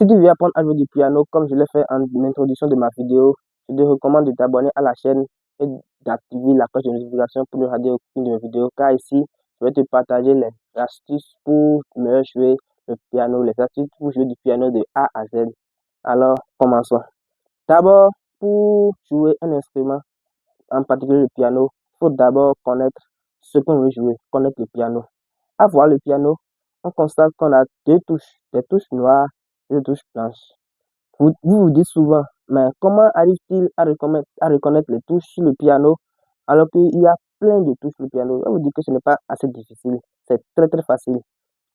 Si tu veux apprendre à jouer du piano comme je l'ai fait en introduction de ma vidéo, je te recommande de t'abonner à la chaîne et d'activer la cloche de notification pour ne rater aucune de mes vidéos, car ici, je vais te partager les astuces pour mieux jouer le piano, les astuces pour jouer du piano de A à Z. Alors, commençons. D'abord, pour jouer un instrument, en particulier le piano, il faut d'abord connaître ce qu'on veut jouer, connaître le piano. À voir le piano, on constate qu'on a deux touches, des touches noires et des touches blanches. Vous dites souvent, mais comment arrive-t-il à reconnaître les touches sur le piano alors qu'il y a plein de touches sur le piano? Je vais vous dire que ce n'est pas assez difficile, c'est très très facile.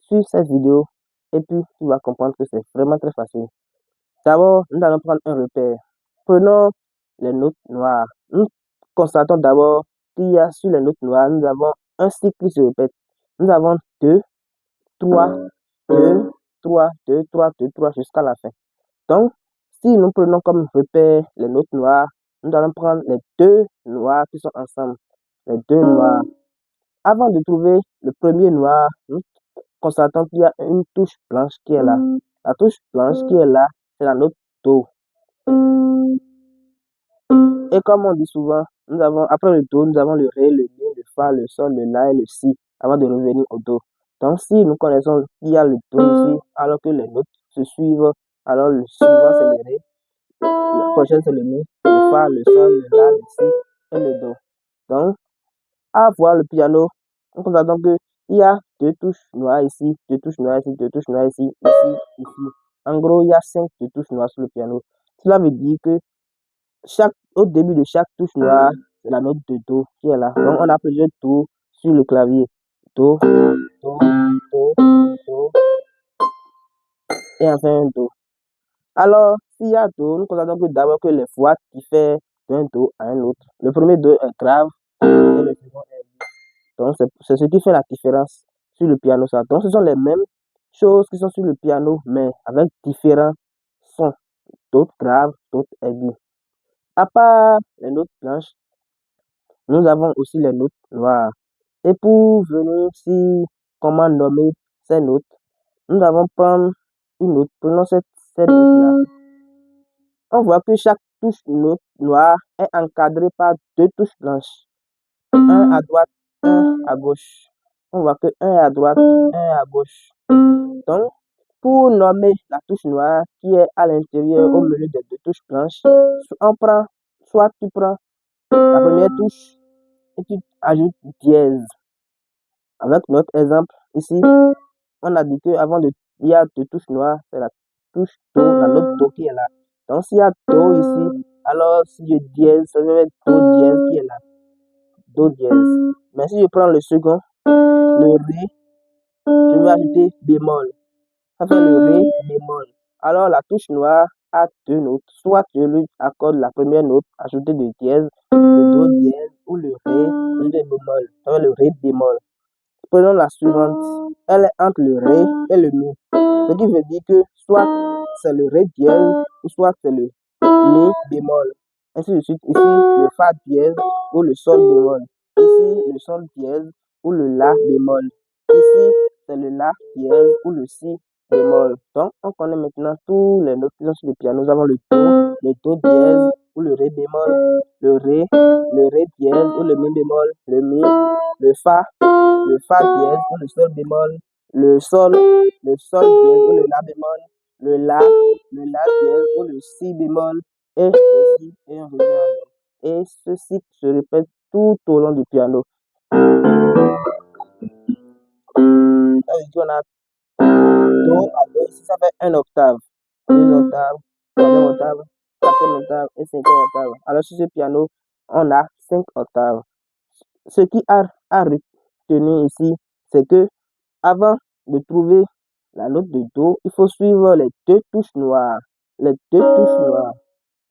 Suis cette vidéo et puis tu vas comprendre que c'est vraiment très facile. D'abord, nous allons prendre un repère. Prenons les notes noires. Nous constatons d'abord qu'il y a sur les notes noires, nous avons un cycle qui se répète. Nous avons 2, 3, 2, 3, 2, 3, 2, 3 jusqu'à la fin. Donc, si nous prenons comme repère les notes noires, nous allons prendre les deux noirs qui sont ensemble. Les deux noirs. Avant de trouver le premier noir, nous constatons qu'il y a une touche blanche qui est là. La touche blanche qui est là, c'est la note Do. Et comme on dit souvent, après le Do, nous avons le Ré, le Mi, le Fa, le Sol, le La et le Si, avant de revenir au Do. Donc, si nous connaissons qu'il y a le Do ici, alors que les notes se suivent, alors le suivant c'est le Ré, la prochaine c'est le Mi, le Fa, le Sol, le La, le Si et le Do. Donc, à voir le piano, on constate donc qu'il y a deux touches noires ici, deux touches noires ici, deux touches noires ici, ici, ici. En gros, il y a 5 touches noires sur le piano. Cela veut dire que au début de chaque touche noire, c'est la note de Do qui est là. Donc, on a plusieurs Do sur le clavier. Do, Do, Do, Do, et enfin un Do. Alors, s'il y a Do, nous constatons que d'abord que les voix diffèrent d'un Do à un autre. Le premier Do est grave et le second est aigu. Donc, c'est ce qui fait la différence sur le piano. Ça. Donc, ce sont les mêmes choses qui sont sur le piano, mais avec différents sons. D'autres graves, d'autres aigus. À part les notes blanches, nous avons aussi les notes noires. Et pour venir sur comment nommer ces notes, nous allons prendre une note. Prenons cette note-là. On voit que chaque touche note noire est encadrée par deux touches blanches. Un à droite, un à gauche. On voit que un est à droite, un est à gauche. Donc, pour nommer la touche noire qui est à l'intérieur au milieu des deux touches blanches, soit tu prends la première touche et tu ajoutes dièse. Avec notre exemple ici, on a dit qu'avant il y a deux touches noires, c'est la touche Do, la note Do qui est là. Donc s'il y a Do ici, alors si je dièse, ça va être Do dièse qui est là. Do dièse. Mais si je prends le second, le Ré, je vais ajouter bémol. Ça fait le Ré bémol. Alors la touche noire a deux notes. Soit je lui accorde la première note, ajouter de dièse, le Do dièse, ou le Ré, ajouter bémol. Ça fait le Ré bémol. Prenons la suivante. Elle est entre le Ré et le Mi. Ce qui veut dire que soit c'est le Ré dièse ou soit c'est le Mi bémol. Ainsi de suite. Ici, le Fa dièse ou le Sol bémol. Ici, le Sol dièse ou le La bémol. Ici, c'est le La dièse ou le Si bémol. Donc, on connaît maintenant tous les notes qui sont sur le piano. Nous avons le Do dièse ou le Ré bémol, le Ré dièse ou le Mi bémol, le Mi, le Fa dièse ou le Sol bémol, le Sol dièse ou le La bémol, le La dièse ou le Si bémol, et le Si, et on revient à Do. Et ceci se répète tout au long du piano. Ça veut dire qu'on a Do à Do, ici ça fait une octave, deux octaves, troisième octave, quatrième octave et cinquième octave. Alors sur ce piano, on a 5 octaves. Ce qui a retenu ici, c'est que avant de trouver la note de Do, il faut suivre les deux touches noires. Les deux touches noires.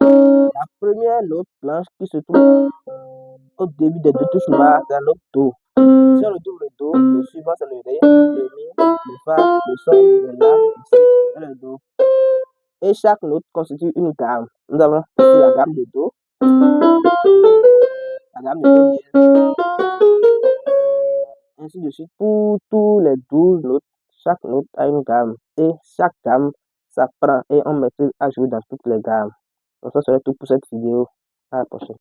La première note blanche qui se trouve au début des deux touches noires, c'est la note Do. Si on retrouve le Do, le suivant c'est le Ré, le Mi, le Fa, le Sol, le La, le Si et le Do. Et chaque note constitue une gamme. Nous avons ici la gamme de Do, la gamme de Do dièse, ainsi de suite pour tous les 12 notes. Chaque note a une gamme et chaque gamme s'apprend et on maîtrise à jouer dans toutes les gammes. Donc ça serait tout pour cette vidéo. À la prochaine.